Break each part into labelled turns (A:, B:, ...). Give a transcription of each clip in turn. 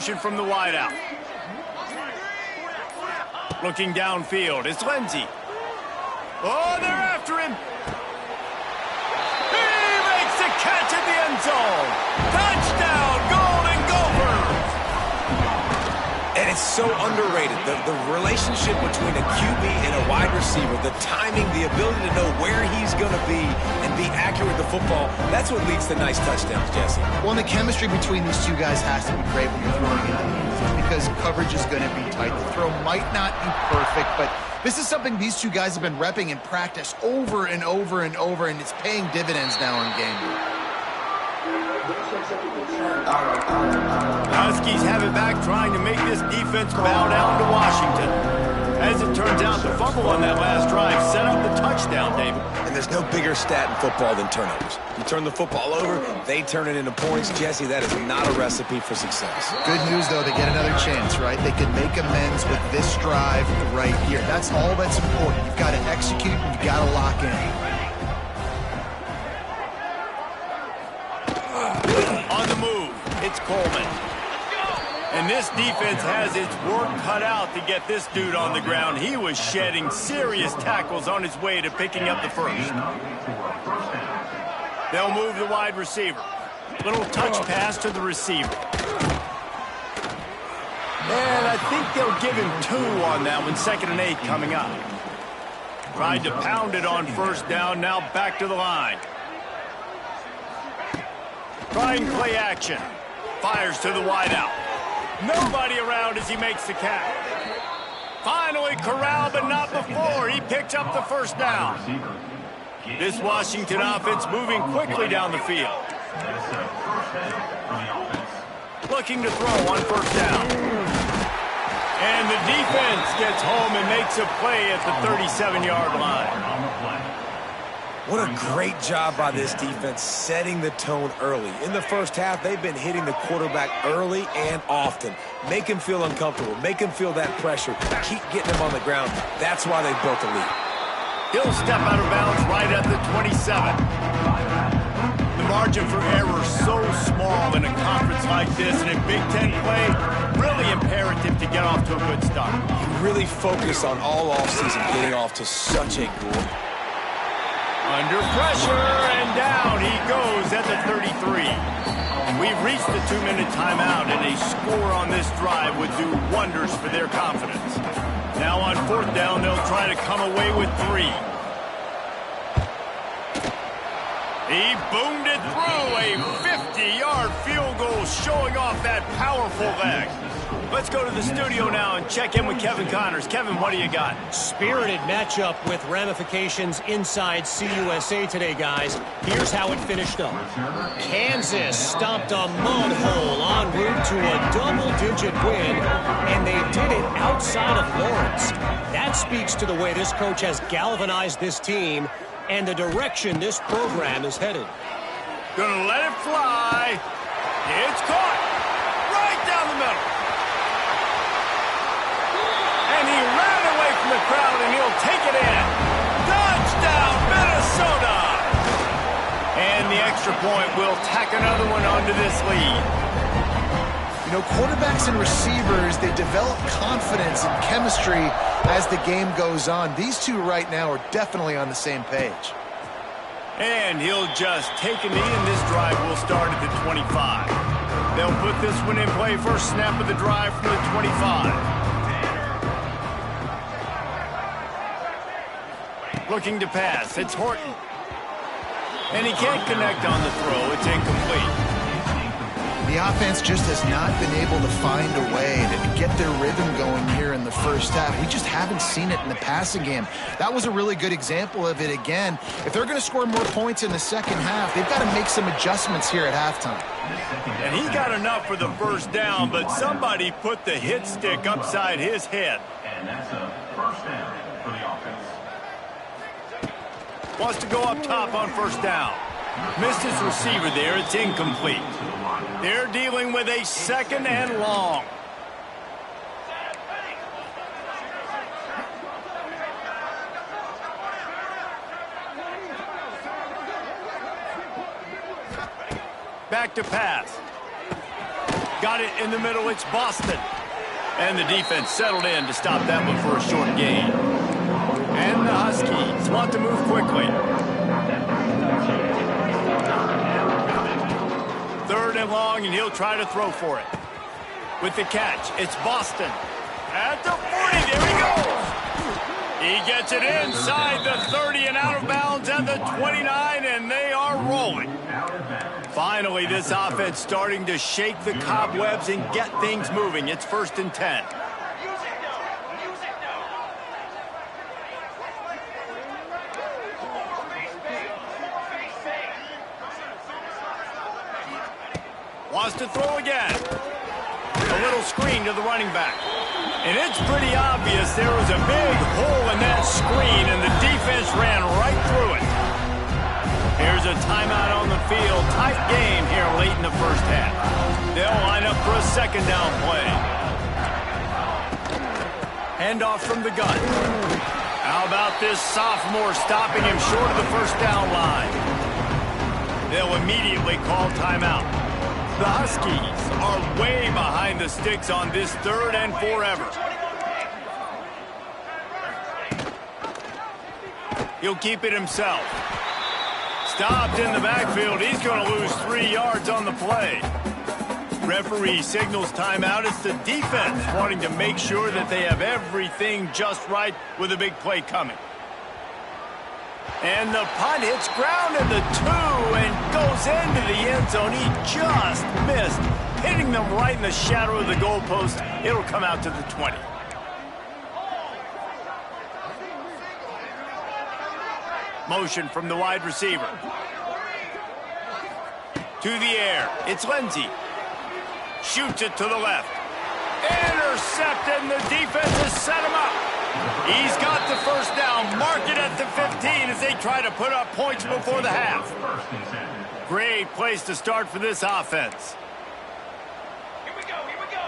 A: From the wideout. Looking downfield, it's Ncaa. Oh, they're after him. He makes the catch in the end zone. Touchdown, Golden Gophers.
B: And it's so underrated. The relationship between a QB and a wide receiver, the timing, the ability to know where he's going to be and be accurate with the football, that's what leads to nice touchdowns, Jesse.
C: Well, and the chemistry between these two guys has to be great when you're throwing it because coverage is going to be tight. The throw might not be perfect, but this is something these two guys have been repping in practice over and over and over, and it's paying dividends now on game day.
A: Huskies have it back, trying to make this defense bow down to Washington. As it turns out, the fumble on that last drive set up the touchdown, David.
B: And there's no bigger stat in football than turnovers. You turn the football over, they turn it into points. Jesse, that is not a recipe for success.
C: Good news, though, they get another chance, right? They can make amends with this drive right here. That's all that's important. You've got to execute, and you've got to lock in.
A: On the move, it's Coleman. And this defense has its work cut out to get this dude on the ground. He was shedding serious tackles on his way to picking up the first. They'll move the wide receiver. Little touch pass to the receiver. And I think they'll give him 2 on that one. 2nd and 8 coming up. Tried to pound it on first down. Now back to the line. Trying play action. Fires to the wideout. Nobody around as he makes the catch. Finally corralled, but not before. He picks up the first down. This Washington offense moving quickly down the field. Looking to throw on first down. And the defense gets home and makes a play at the 37-yard line.
B: What a great job by this defense setting the tone early. In the first half, they've been hitting the quarterback early and often. Make him feel uncomfortable. Make him feel that pressure. Keep getting him on the ground. That's why they built the lead.
A: He'll step out of bounds right at the 27. The margin for error so small in a conference like this, and in Big Ten play, really imperative to get off to a good start.
B: You really focus on all offseason getting off to such a good.
A: Under pressure, and down he goes at the 33. We've reached the 2-minute timeout, and a score on this drive would do wonders for their confidence. Now on 4th down, they'll try to come away with 3. He boomed it through, a 50-yard field goal showing off that powerful leg. Let's go to the studio now and check in with Kevin Connors. Kevin, what do you got?
D: Spirited matchup with ramifications inside CUSA today, guys. Here's how it finished up. Kansas stopped a mud hole en route to a double-digit win, and they did it outside of Lawrence. That speaks to the way this coach has galvanized this team and the direction this program is headed.
A: Gonna let it fly. It's caught. Right down the middle. And he ran away from the crowd, and he'll take it in. Touchdown, Minnesota! And the extra point will tack another one onto this lead.
C: You know, quarterbacks and receivers, they develop confidence and chemistry as the game goes on. These two right now are definitely on the same page.
A: And he'll just take a knee, and this drive will start at the 25. They'll put this one in play. First snap of the drive from the 25. Looking to pass. It's Horton. And he can't connect on the throw. It's incomplete.
C: The offense just has not been able to find a way to get their rhythm going here in the first half. We just haven't seen it in the passing game. That was a really good example of it again. If they're going to score more points in the second half, they've got to make some adjustments here at halftime.
A: And he got enough for the first down, but somebody put the hit stick upside his head.
E: And that's a first down for the offense.
A: Wants to go up top on first down. Missed his receiver there. It's incomplete. They're dealing with a 2nd and long. Back to pass. Got it in the middle. It's Boston. And the defense settled in to stop that one for a short gain. And the Huskies want to move quickly. 3rd and long, and he'll try to throw for it. With the catch, it's Boston. At the 40, there he goes. He gets it inside the 30 and out of bounds at the 29, and they are rolling. Finally, this offense starting to shake the cobwebs and get things moving. It's 1st and 10. Wants to throw again. A little screen to the running back. And it's pretty obvious there was a big hole in that screen, and the defense ran right through it. Here's a timeout on the field. Tight game here late in the first half. They'll line up for a 2nd down play. Handoff from the gun. How about this sophomore stopping him short of the 1st down line? They'll immediately call timeout. The Huskies are way behind the sticks on this 3rd and forever. He'll keep it himself. Stopped in the backfield. He's going to lose 3 yards on the play. Referee signals timeout. It's the defense wanting to make sure that they have everything just right with a big play coming. And the punt hits ground in the 2 and goes into the end zone. He just missed, hitting them right in the shadow of the goalpost. It'll come out to the 20. Motion from the wide receiver. To the air. It's Lindsey. Shoots it to the left. Intercepted, and the defense has set him up. He's got the 1st down. Mark it at the 15 as they try to put up points before the half. Great place to start for this offense.
E: Here we go, here we go.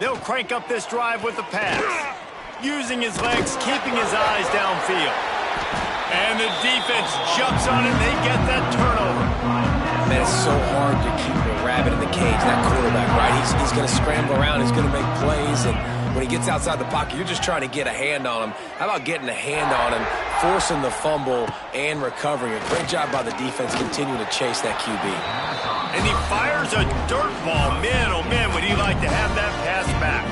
A: They'll crank up this drive with the pass. Using his legs, keeping his eyes downfield. And the defense jumps on it. They get that turnover.
B: Man, it's so hard to keep a rabbit in the cage, that quarterback, right? He's going to scramble around. He's going to make plays. And when he gets outside the pocket, you're just trying to get a hand on him. How about getting a hand on him, forcing the fumble, and recovering? A great job by the defense continuing to chase that QB.
A: And he fires a dirt ball. Man, oh man, would he like to have that pass back.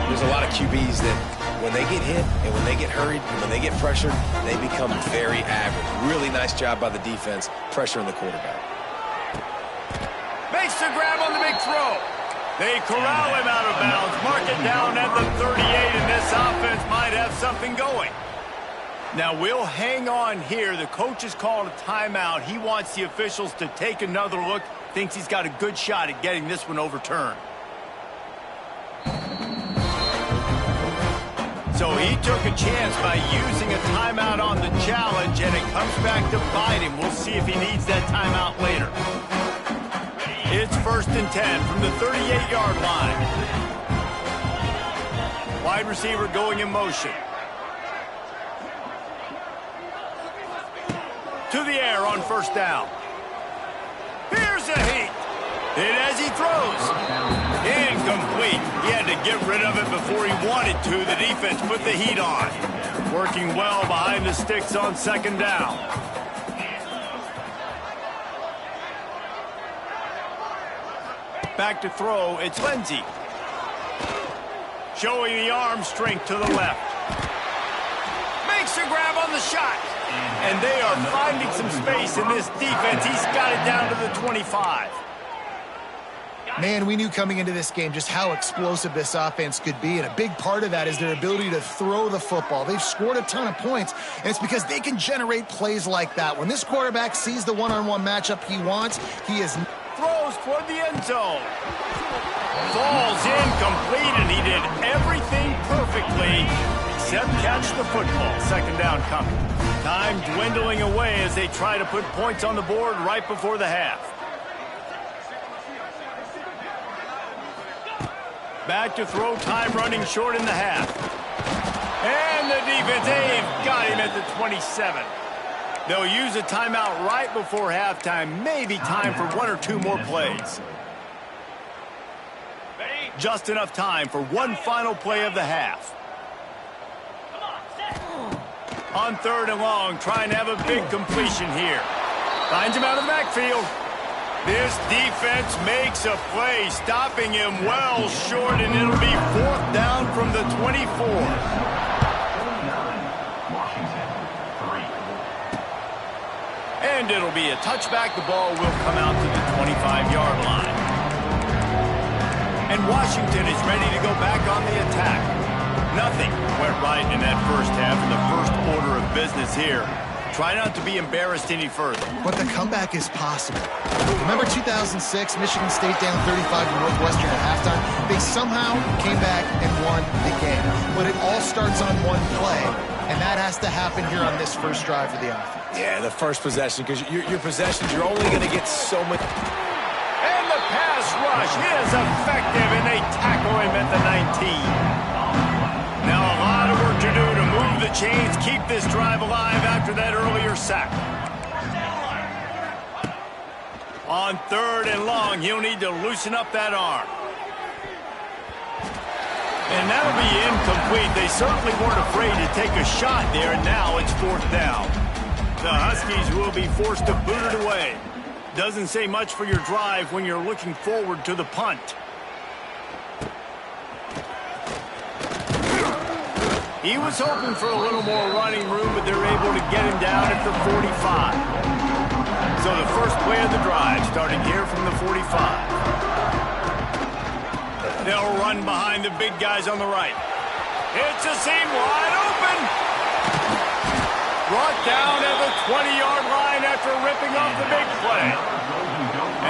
B: There's a lot of QBs that when they get hit and when they get hurried and when they get pressured, they become very average. Really nice job by the defense pressuring the quarterback.
A: Makes the grab on the big throw. They corral him out of bounds. Mark it down at the 38, and this offense might have something going. Now, we'll hang on here. The coach has called a timeout. He wants the officials to take another look. Thinks he's got a good shot at getting this one overturned. So he took a chance by using a timeout on the challenge, and it comes back to bite him. We'll see if he needs that timeout later. It's 1st and 10 from the 38-yard line. Wide receiver going in motion. To the air on 1st down. Here's a heat. Hit as he throws. Incomplete. He had to get rid of it before he wanted to. The defense put the heat on. Working well behind the sticks on 2nd down. Back to throw. It's Lindsey. Showing the arm strength to the left. Makes a grab on the shot. And they are finding some space in this defense. He's got it down to the 25.
C: Man, we knew coming into this game just how explosive this offense could be, and a big part of that is their ability to throw the football. They've scored a ton of points, and it's because they can generate plays like that. When this quarterback sees the one-on-one matchup he wants, he is...
A: Throws toward the end zone. Falls incomplete, and he did everything perfectly except catch the football. 2nd down coming. Time dwindling away as they try to put points on the board right before the half. Back to throw, time running short in the half. And the defense, they've got him at the 27. They'll use a timeout right before halftime. Maybe time for 1 or 2 more plays. Just enough time for one final play of the half. On 3rd and long, trying to have a big completion here. Finds him out of the backfield. This defense makes a play, stopping him well short, and it'll be 4th down from the 24. And it'll be a touchback. The ball will come out to the 25-yard line. And Washington is ready to go back on the attack. Nothing went right in that first half in the first order of business here. Try not to be embarrassed any further.
C: But the comeback is possible. Remember 2006, Michigan State down 35 to Northwestern at halftime? They somehow came back and won the game. But it all starts on one play, and that has to happen here on this first drive for the offense.
B: Yeah, the first possession, because your possessions, you're only going to get so much.
A: And the pass rush is effective, and they tackle him at the 19. Now a lot of work to do to move the chains, keep this drive alive after that earlier sack. On 3rd and long, he'll need to loosen up that arm. And that'll be incomplete. They certainly weren't afraid to take a shot there, and now it's 4th down. The Huskies will be forced to boot it away. Doesn't say much for your drive when you're looking forward to the punt. He was hoping for a little more running room, but they're able to get him down at the 45. So the first play of the drive starting here from the 45. They'll run behind the big guys on the right. It's a seam wide open. Brought down at the 20-yard line after ripping off the big play.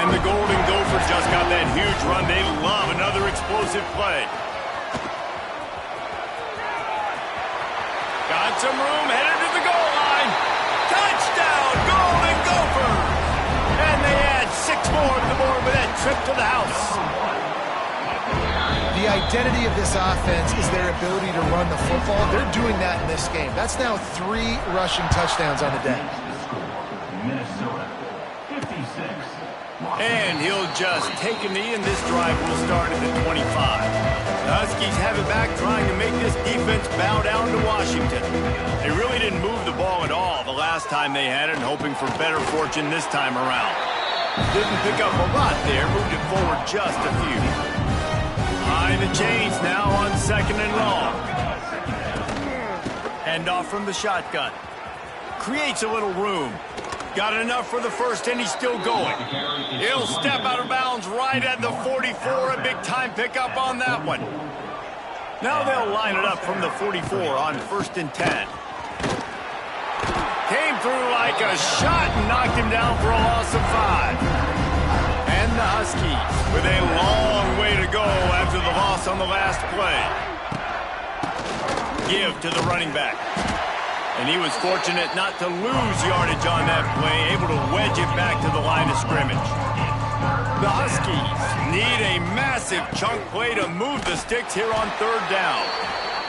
A: And the Golden Gophers just got that huge run. They love another explosive play. Got some room, headed to the goal line. Touchdown, Golden Gophers! And they add 6 more to the board with that trip to the house.
C: The identity of this offense is their ability to run the football. They're doing that in this game. That's now 3 rushing touchdowns on the day.
A: And he'll just take a knee, and this drive will start at the 25. The Huskies have it back, trying to make this defense bow down to Washington. They really didn't move the ball at all the last time they had it, and hoping for better fortune this time around. Didn't pick up a lot there, moved it forward just a few. Behind the chains now on 2nd and long. Hand off from the shotgun. Creates a little room. Got enough for the first, and he's still going. He'll step out of bounds right at the 44. A big-time pickup on that one. Now they'll line it up from the 44 on 1st and 10. Came through like a shot and knocked him down for a loss of 5. And the Huskies with a long way to go after the loss on the last play. Give to the running back. And he was fortunate not to lose yardage on that play, able to wedge it back to the line of scrimmage. The Huskies need a massive chunk play to move the sticks here on 3rd down.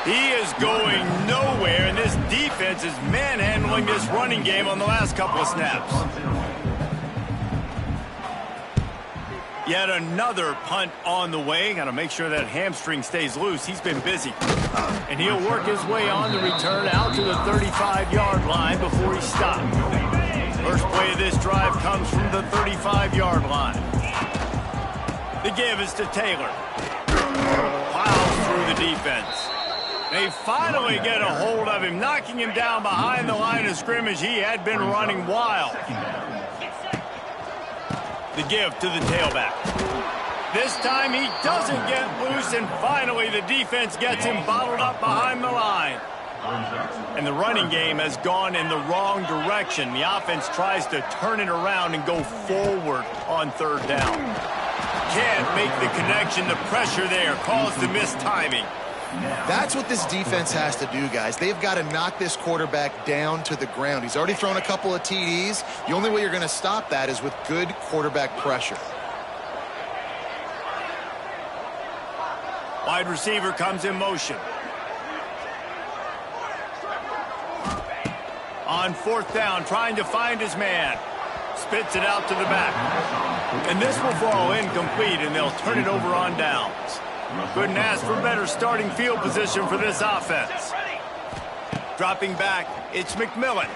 A: He is going nowhere, and this defense is manhandling this running game on the last couple of snaps. Yet another punt on the way. Got to make sure that hamstring stays loose. He's been busy. And he'll work his way on the return out to the 35-yard line before he stopped. First play of this drive comes from the 35-yard line. The give is to Taylor. Plows through the defense. They finally get a hold of him, knocking him down behind the line of scrimmage. He had been running wild. The give to the tailback. This time he doesn't get loose, and finally the defense gets him bottled up behind the line. And the running game has gone in the wrong direction. The offense tries to turn it around and go forward on 3rd down. Can't make the connection. The pressure there caused the missed timing.
C: That's what this defense has to do, guys. They've got to knock this quarterback down to the ground. He's already thrown a couple of TDs. The only way you're going to stop that is with good quarterback pressure.
A: Wide receiver comes in motion. On fourth down, trying to find his man. Spits it out to the back. And this will fall incomplete, and they'll turn it over on downs. Couldn't ask for better starting field position for this offense. Dropping back, it's McMillan.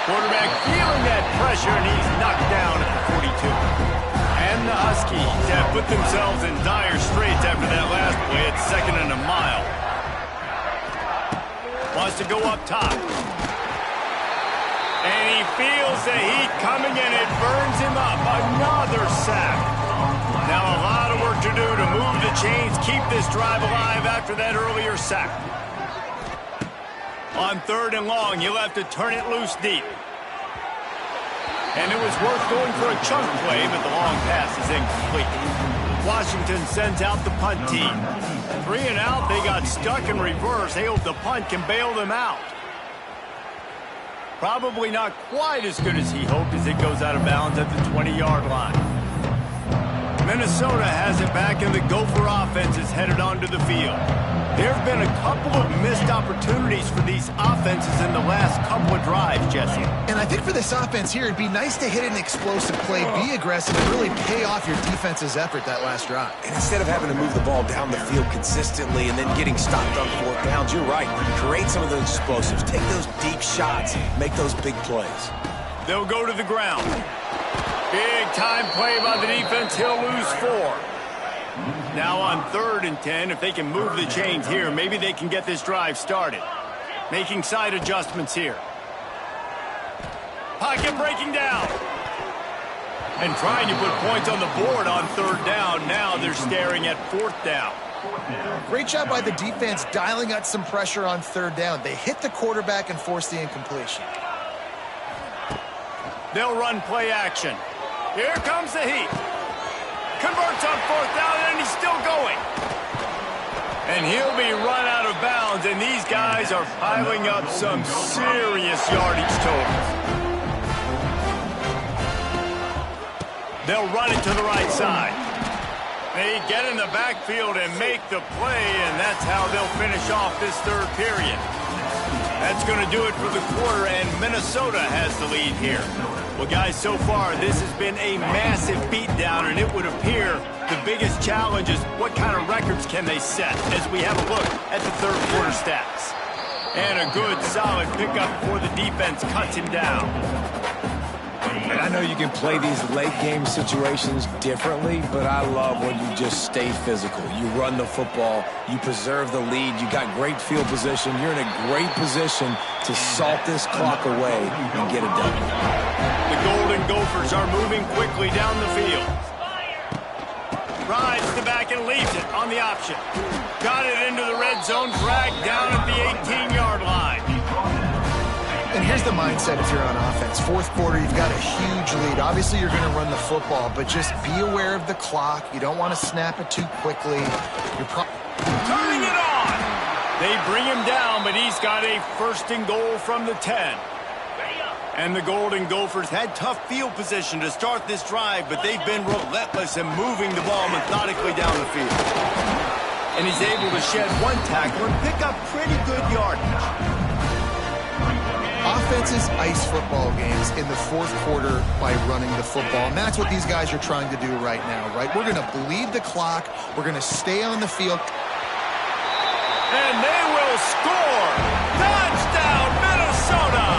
A: Quarterback feeling that pressure, and he's knocked down at the 42. And the Huskies have put themselves in dire straits after that last play. It's 2nd and a mile. Wants to go up top. And he feels the heat coming, and it burns him up. Another sack. Now a lot of work to do to move the chains, keep this drive alive after that earlier sack. On 3rd and long, he'll have to turn it loose deep. And it was worth going for a chunk play, but the long pass is incomplete. Washington sends out the punt team. 3 and out, they got stuck in reverse. They hope the punt can bail them out. Probably not quite as good as he hoped as it goes out of bounds at the 20-yard line. Minnesota has it back, and the Gopher offense is headed onto the field. There have been a couple of missed opportunities for these offenses in the last couple of drives, Jesse.
C: And I think for this offense here, it'd be nice to hit an explosive play, be aggressive, and really pay off your defense's effort that last drive.
B: And instead of having to move the ball down the field consistently and then getting stopped on 4th downs, you're right. Create some of those explosives. Take those deep shots. Make those big plays.
A: They'll go to the ground. Big time play by the defense. He'll lose 4. Now on 3rd and 10, if they can move the chains here, maybe they can get this drive started. Making side adjustments here. Pocket breaking down. And trying to put points on the board on 3rd down. Now they're staring at 4th down.
C: Great job by the defense dialing out some pressure on 3rd down. They hit the quarterback and forced the incompletion.
A: They'll run play action. Here comes the heat. Converts on 4th down, and he's still going. And he'll be run out of bounds, and these guys are piling up some serious yardage totals. They'll run it to the right side. They get in the backfield and make the play, and that's how they'll finish off this 3rd period. That's going to do it for the quarter, and Minnesota has the lead here. Well, guys, so far, this has been a massive beatdown, and it would appear the biggest challenge is what kind of records can they set as we have a look at the 3rd quarter stats. And a good, solid pickup before the defense cuts him down.
B: And I know you can play these late-game situations differently, but I love when you just stay physical. You run the football, you preserve the lead, you got great field position, you're in a great position to salt this clock away and get it done.
A: The Golden Gophers are moving quickly down the field. Rides the back and leaves it on the option. Got it into the red zone, dragged down at the 18-yard line.
C: And here's the mindset if you're on offense. 4th quarter, you've got a huge lead. Obviously, you're going to run the football, but just be aware of the clock. You don't want to snap it too quickly.
A: Turning it on! They bring him down, but he's got a 1st and goal from the 10. And the Golden Gophers had tough field position to start this drive, but they've been relentless in moving the ball methodically down the field. And he's able to shed 1 tackle and pick up pretty good yardage.
C: Offenses ice football games in the 4th quarter by running the football, and that's what these guys are trying to do right now, right? We're going to bleed the clock. We're going to stay on the field.
A: And they will score! Touchdown, Minnesota!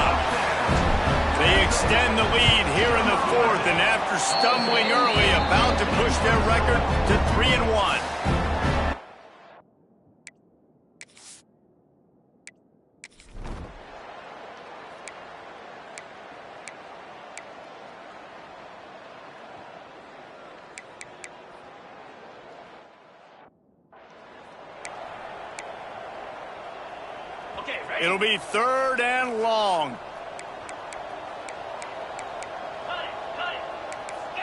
A: They extend the lead here in the 4th, and after stumbling early, about to push their record to 3-1. It'll be 3rd and long.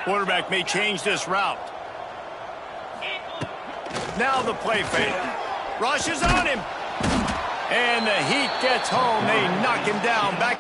A: Quarterback may change this route. Now the play fake. Rushes on him. And the Heat gets home. They knock him down. Back.